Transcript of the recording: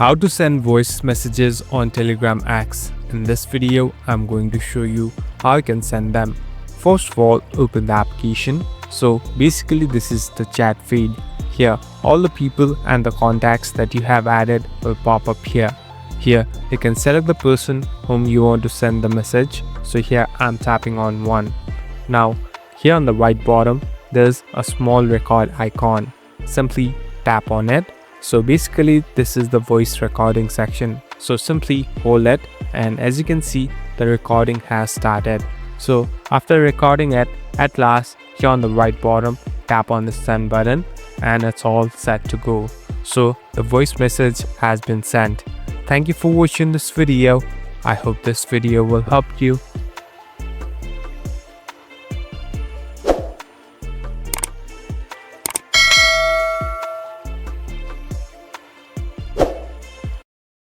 How to send voice messages on Telegram X. In this video, I'm going to show you how you can send them. First of all, open the application. So basically this is the chat feed. Here, all the people and the contacts that you have added will pop up here. Here, you can select the person whom you want to send the message. So here I'm tapping on one. Now, here on the right bottom, there's a small record icon. Simply tap on it. So basically this is the voice recording section. So simply hold it, and as you can see, the recording has started. So after recording it, at last here on the right bottom, tap on the send button and it's all set to go. So the voice message has been sent. Thank you for watching this video. I hope this video will help you.